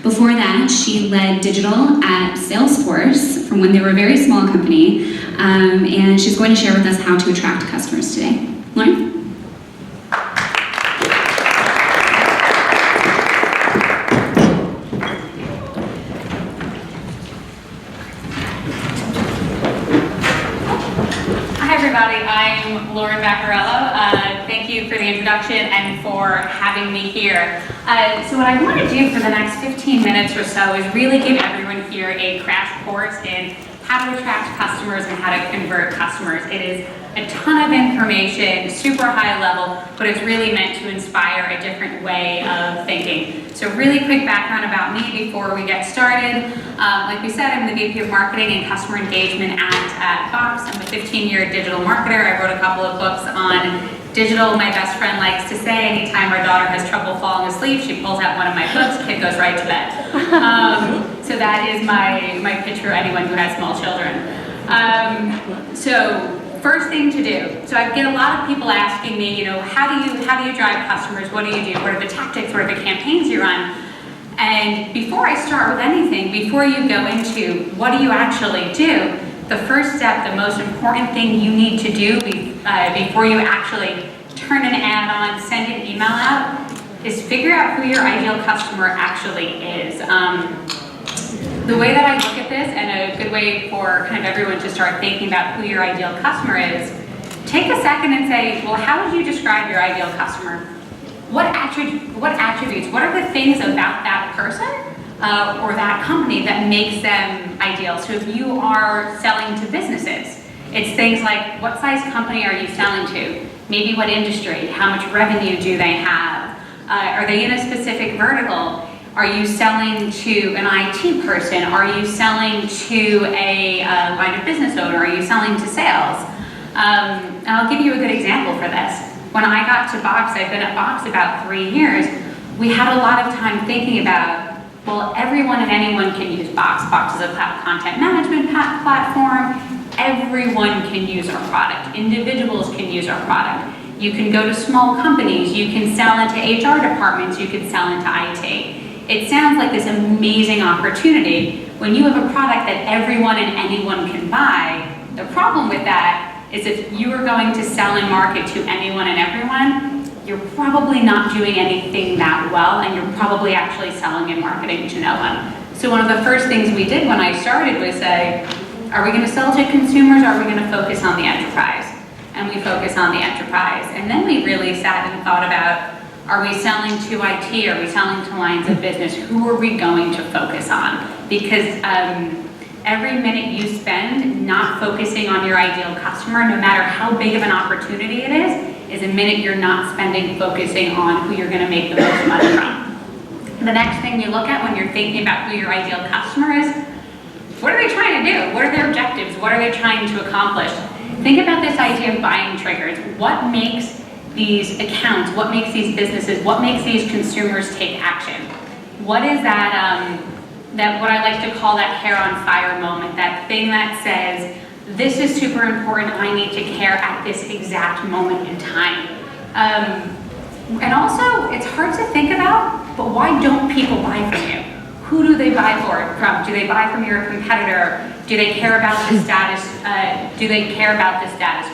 Before that, she led digital at Salesforce from when they were a very small company, and she's going to share with us how to attract customers today. Lauren? I'm Lauren Vaccarello. Thank you for the introduction and for having me here. So what I want to do for the next 15 minutes or so is really give everyone here a crash course in how to attract customers and how to convert customers. It is a ton of information, super high level, but it's really meant to inspire a different way of thinking. So really quick background about me before we get started. Like we said, I'm the VP of Marketing and Customer Engagement at Box. I'm a 15-year digital marketer. I wrote a couple of books on digital. My best friend likes to say anytime our daughter has trouble falling asleep, she pulls out one of my books, kid goes right to bed. So that is my pitch for anyone who has small children. So first thing to do. So I get a lot of people asking me, how do you drive customers? What do you do? What are the tactics? What are the campaigns you run? And before I start with anything, before you go into what do you actually do, the first step, the most important thing you need to do before you actually turn an ad on, send an email out, is figure out who your ideal customer actually is. The way that I look at this, and a good way for kind of everyone to start thinking about who your ideal customer is, take a second and say, well, how would you describe your ideal customer? What attributes, what are the things about that person or that company that makes them ideal? So if you are selling to businesses, it's things like, what size company are you selling to? Maybe what industry? How much revenue do they have? Are they in a specific vertical? Are you selling to an IT person? Are you selling to a line of business owner? Are you selling to sales? And I'll give you a good example for this. When I got to Box, I've been at Box about 3 years, we had a lot of time thinking about, well, everyone and anyone can use Box. Box is a content management platform. Everyone can use our product. Individuals can use our product. You can go to small companies. You can sell into HR departments. You can sell into IT. It sounds like this amazing opportunity when you have a product that everyone and anyone can buy. The problem with that is if you are going to sell and market to anyone and everyone, you're probably not doing anything that well, and you're probably actually selling and marketing to no one. So one of the first things we did when I started was say, are we going to sell to consumers, or are we going to focus on the enterprise? And we focus on the enterprise. And then we really sat and thought about, are we selling to IT? Are we selling to lines of business? Who are we going to focus on? Because every minute you spend not focusing on your ideal customer, no matter how big of an opportunity it is a minute you're not spending focusing on who you're going to make the most money from. The next thing you look at when you're thinking about who your ideal customer is, what are they trying to do? What are their objectives? What are they trying to accomplish? Think about this idea of buying triggers. What makes these accounts, what makes these businesses, what makes these consumers take action? What is that, what I like to call that hair on fire moment, that thing that says, this is super important, I need to care at this exact moment in time. And also, it's hard to think about, but why don't people buy from you? Who do they buy from? Do they buy from your competitor? Do they care about the status,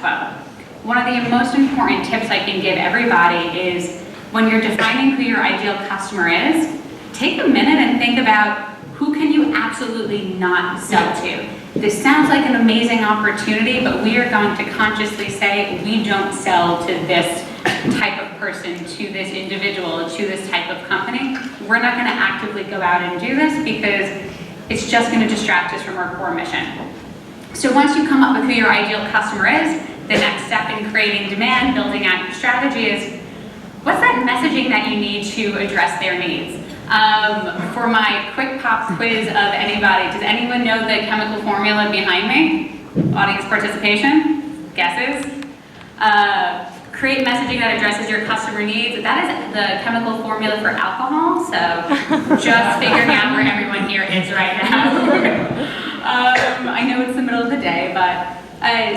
quo? One of the most important tips I can give everybody is when you're defining who your ideal customer is, take a minute and think about who can you absolutely not sell to. This sounds like an amazing opportunity, but we are going to consciously say we don't sell to this type of person, to this individual, to this type of company. We're not going to actively go out and do this because it's just going to distract us from our core mission. So once you come up with who your ideal customer is, the next step in creating demand, building out your strategy is, what's that messaging that you need to address their needs? For my quick pop quiz of anybody, does anyone know the chemical formula behind me? Audience participation? Guesses? Create messaging that addresses your customer needs. That is the chemical formula for alcohol, so just figuring out where everyone here is right now. I know it's the middle of the day, but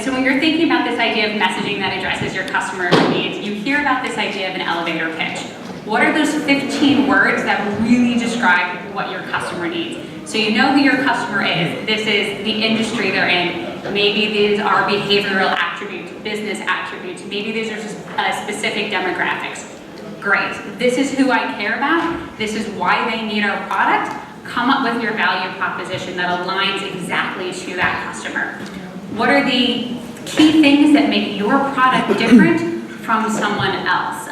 so when you're thinking about this idea of messaging that addresses your customer needs, you hear about this idea of an elevator pitch. What are those 15 words that really describe what your customer needs. So you know who your customer is. This is the industry they're in. Maybe these are behavioral attributes, business attributes. Maybe these are just specific demographics. Great. This is who I care about. This is why they need our product. Come up with your value proposition that aligns exactly to that customer. What are the key things that make your product different from someone else?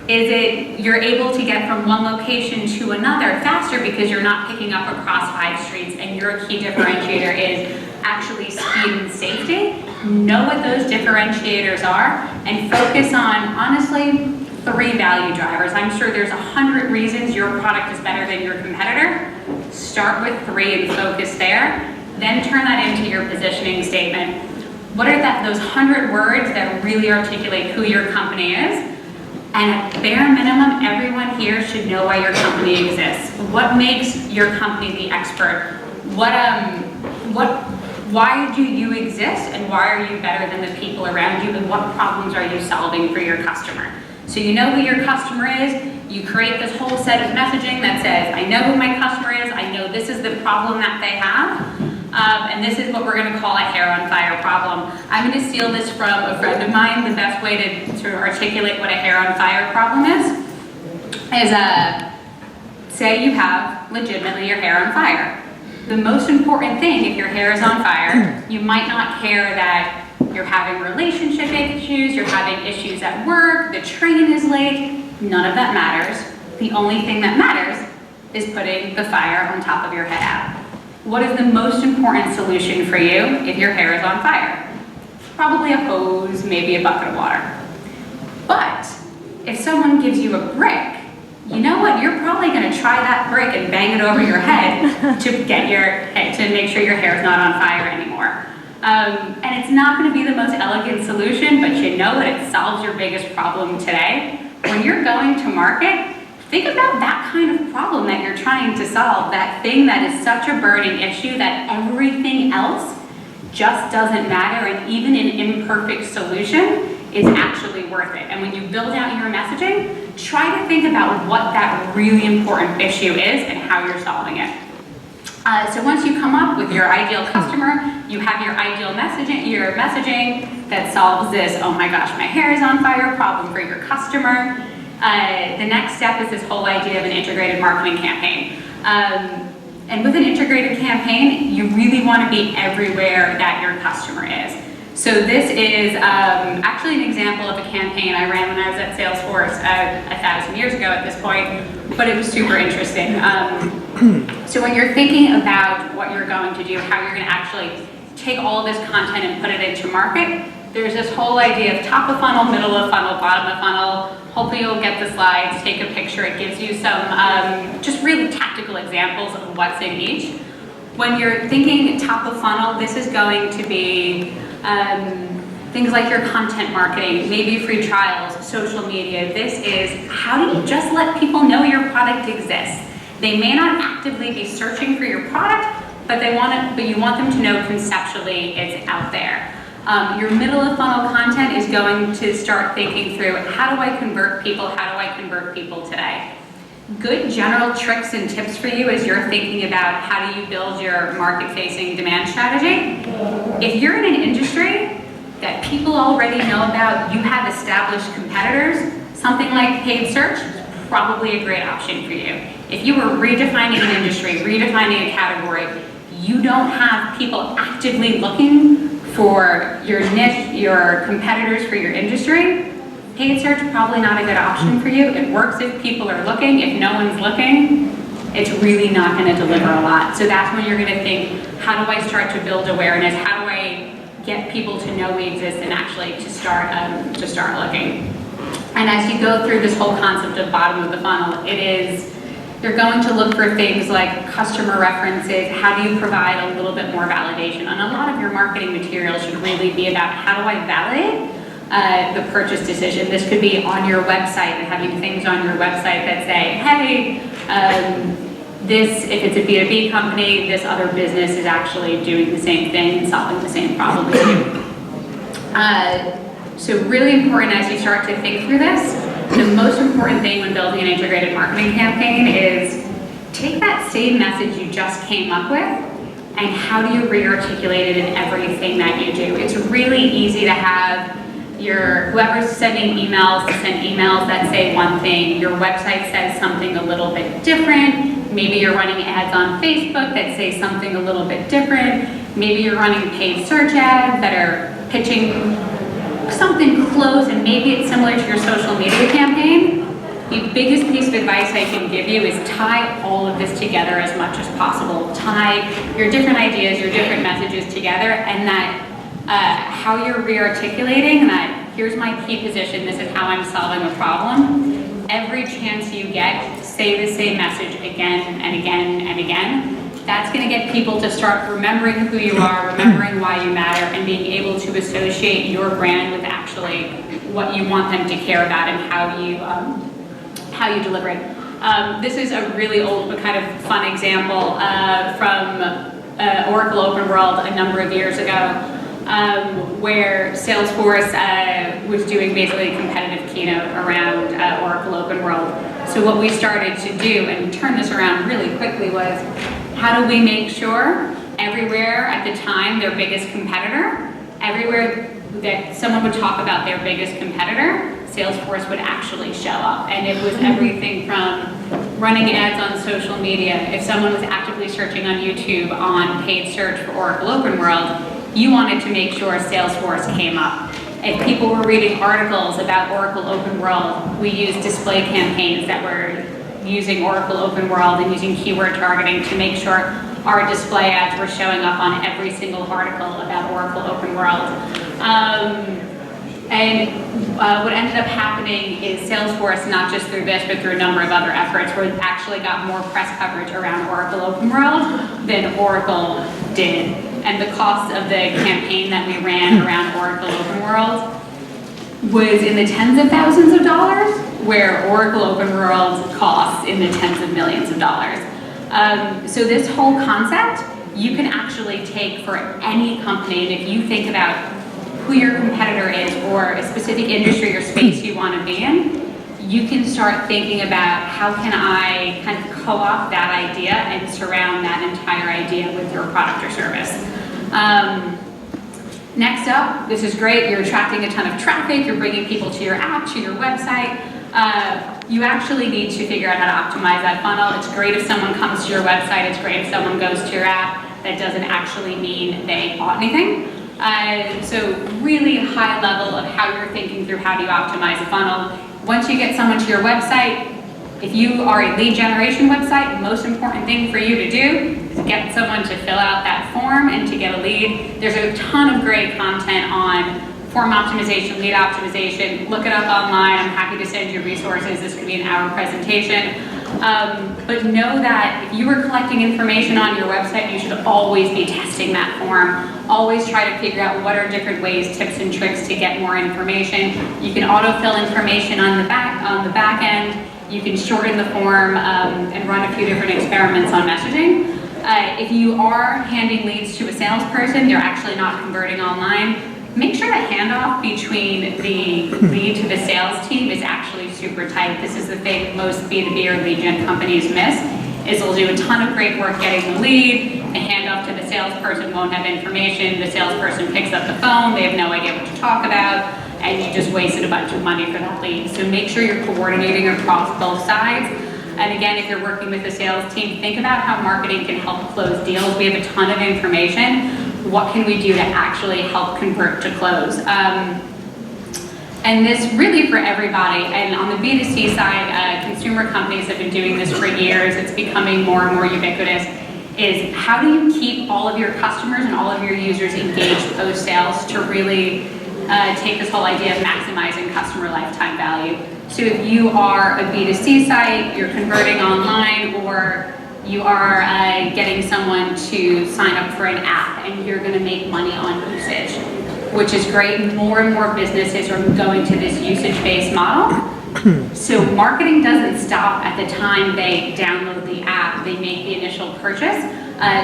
Is it you're able to get from one location to another faster because you're not picking up across 5 streets, and your key differentiator is actually speed and safety? Know what those differentiators are and focus on, honestly, 3 value drivers. I'm sure there's 100 reasons your product is better than your competitor. Start with 3 and focus there. Then turn that into your positioning statement. What are those 100 words that really articulate who your company is? And at bare minimum, everyone here should know why your company exists. What makes your company the expert? Why do you exist, and why are you better than the people around you, and what problems are you solving for your customer? So you know who your customer is, you create this whole set of messaging that says, I know who my customer is, I know this is the problem that they have, and this is what we're going to call a hair on fire problem. I'm going to steal this from a friend of mine. The best way to articulate what a hair on fire problem is say you have legitimately your hair on fire. The most important thing, if your hair is on fire, you might not care that you're having relationship issues, you're having issues at work, the train is late. None of that matters. The only thing that matters is putting the fire on top of your head out. What is the most important solution for you if your hair is on fire? Probably a hose, maybe a bucket of water. But if someone gives you a brick, you know what? You're probably going to try that brick and bang it over your head to make sure your hair is not on fire anymore. And it's not going to be the most elegant solution, but you know that it solves your biggest problem today. When you're going to market, think about that kind of problem that you're trying to solve, that thing that is such a burning issue that everything else just doesn't matter, and even an imperfect solution is actually worth it. And when you build out your messaging, try to think about what that really important issue is and how you're solving it. So once you come up with your ideal customer, you have your ideal messaging that solves this, oh my gosh, my hair is on fire problem for your customer. The next step is this whole idea of an integrated marketing campaign. And with an integrated campaign, you really want to be everywhere that your customer is. So this is actually an example of a campaign I ran when I was at Salesforce 1,000 years ago at this point, but it was super interesting. So when you're thinking about what you're going to do, how you're going to actually take all this content and put it into market, there's this whole idea of top of funnel, middle of funnel, bottom of funnel. Hopefully you'll get the slides, take a picture. It gives you some just really tactical examples of what's in each. When you're thinking top of funnel, this is going to be things like your content marketing, maybe free trials, social media. This is how do you just let people know your product exists. They may not actively be searching for your product, but you want them to know conceptually it's out there. Your middle of funnel content is going to start thinking through, how do I convert people? How do I convert people today? Good general tricks and tips for you as you're thinking about how do you build your market-facing demand strategy. If you're in an industry that people already know about, you have established competitors, something like paid search is probably a great option for you. If you were redefining an industry, redefining a category, you don't have people actively looking for your niche, your competitors for your industry, paid search probably not a good option for you. It works if people are looking. If no one's looking, it's really not going to deliver a lot. So that's when you're going to think, how do I start to build awareness? How do I get people to know we exist and actually to start looking? And as you go through this whole concept of bottom of the funnel, you're going to look for things like customer references. How do you provide a little bit more validation? And a lot of your marketing material should really be about how do I validate the purchase decision. This could be on your website and having things on your website that say, hey, if it's a B2B company, this other business is actually doing the same thing and solving the same problem as you. So really important as you start to think through this, the most important thing when building an integrated marketing campaign is take that same message you just came up with, and how do you re-articulate it in everything that you do? It's really easy to have whoever's sending emails to send emails that say one thing. Your website says something a little bit different. Maybe you're running ads on Facebook that say something a little bit different. Maybe you're running paid search ads that are pitching something close, and maybe it's similar to your social media campaign. The biggest piece of advice I can give you is tie all of this together as much as possible. Tie your different ideas, your different messages together, and that how you're re-articulating that here's my key position, this is how I'm solving a problem. Every chance you get, say the same message again and again and again. That's going to get people to start remembering who you are, remembering why you matter, and being able to associate your brand with actually what you want them to care about and how you deliver it. This is a really old but kind of fun example from Oracle Open World a number of years ago. Where Salesforce was doing basically a competitive keynote around Oracle Open World. So what we started to do, and turn this around really quickly, was how do we make sure everywhere at the time their biggest competitor, everywhere that someone would talk about their biggest competitor, Salesforce would actually show up. And it was everything from running ads on social media. If someone was actively searching on YouTube on paid search for Oracle Open World, you wanted to make sure Salesforce came up. If people were reading articles about Oracle Open World, we used display campaigns that were using Oracle Open World and using keyword targeting to make sure our display ads were showing up on every single article about Oracle Open World. What ended up happening is Salesforce, not just through this, but through a number of other efforts, where it actually got more press coverage around Oracle Open World than Oracle did. And the cost of the campaign that we ran around Oracle Open World was in the tens of thousands of dollars, where Oracle Open World costs in the tens of millions of dollars. So this whole concept, you can actually take for any company, and if you think about who your competitor is or a specific industry or space you want to be in, you can start thinking about how can I kind of co-opt that idea and surround that entire idea with your product or service. Next up, this is great, you're attracting a ton of traffic, you're bringing people to your app, to your website. You actually need to figure out how to optimize that funnel. It's great if someone comes to your website, it's great if someone goes to your app. That doesn't actually mean they bought anything. So really high level of how you're thinking through how do you optimize a funnel. Once you get someone to your website, if you are a lead generation website, the most important thing for you to do is get someone to fill out that form and to get a lead. There's a ton of great content on form optimization, lead optimization. Look it up online. I'm happy to send you resources. This could be an hour presentation. But know that if you are collecting information on your website, you should always be testing that form. Always try to figure out what are different ways, tips and tricks to get more information. You can autofill information on the back end. You can shorten the form and run a few different experiments on messaging. If you are handing leads to a salesperson, they're actually not converting online, make sure the handoff between the lead to the sales team is actually super tight. This is the thing most B2B or lead gen companies miss, is they'll do a ton of great work getting the lead, the handoff to the salesperson won't have information, the salesperson picks up the phone, they have no idea what to talk about, and you just wasted a bunch of money for that lead. So make sure you're coordinating across both sides. And again, if you're working with the sales team, think about how marketing can help close deals. We have a ton of information. What can we do to actually help convert to close? And this really for everybody. And on the B2C side, consumer companies have been doing this for years. It's becoming more and more ubiquitous. Is how do you keep all of your customers and all of your users engaged post-sales to really take this whole idea of maximizing customer lifetime value? So if you are a B2C site, you're converting online, or you are getting someone to sign up for an app and you're going to make money on usage, which is great. More and more businesses are going to this usage-based model. So marketing doesn't stop at the time they download the app, they make the initial purchase.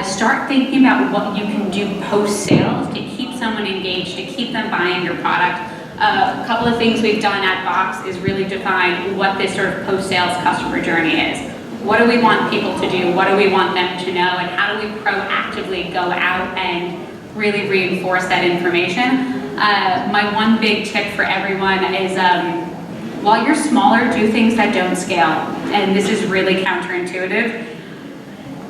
Start thinking about what you can do post-sales to keep someone engaged, to keep them buying your product. A couple of things we've done at Box is really define what this sort of post-sales customer journey is. What do we want people to do? What do we want them to know? And how do we proactively go out and really reinforce that information? My one big tip for everyone is while you're smaller, do things that don't scale. And this is really counterintuitive.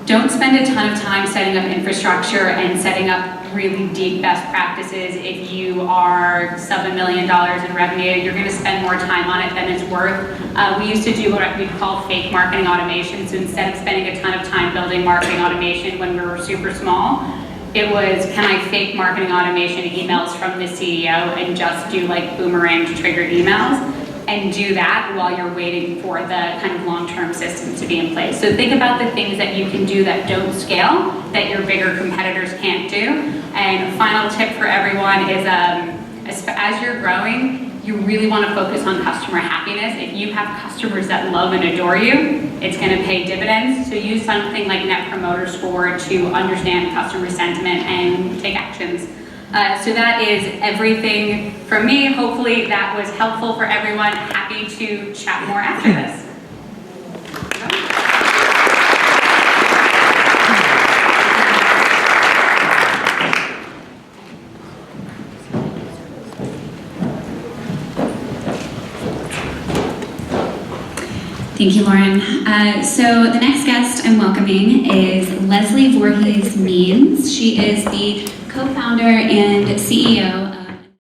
Don't spend a ton of time setting up infrastructure and setting up really deep best practices. If you are sub $1 million in revenue, you're going to spend more time on it than it's worth. We used to do what we call fake marketing automation. So instead of spending a ton of time building marketing automation when we were super small, it was, can I fake marketing automation emails from the CEO and just do like boomerang to trigger emails? And do that while you're waiting for the kind of long-term system to be in place. So think about the things that you can do that don't scale, that your bigger competitors can't do. And final tip for everyone is as you're growing, you really want to focus on customer happiness. If you have customers that love and adore you, it's going to pay dividends. So use something like Net Promoter Score to understand customer sentiment and take actions. So that is everything from me. Hopefully that was helpful for everyone. Happy to chat more after this. Thank you, Lauren. So the next guest I'm welcoming is Leslie Voorhees Means. She is the co-founder and CEO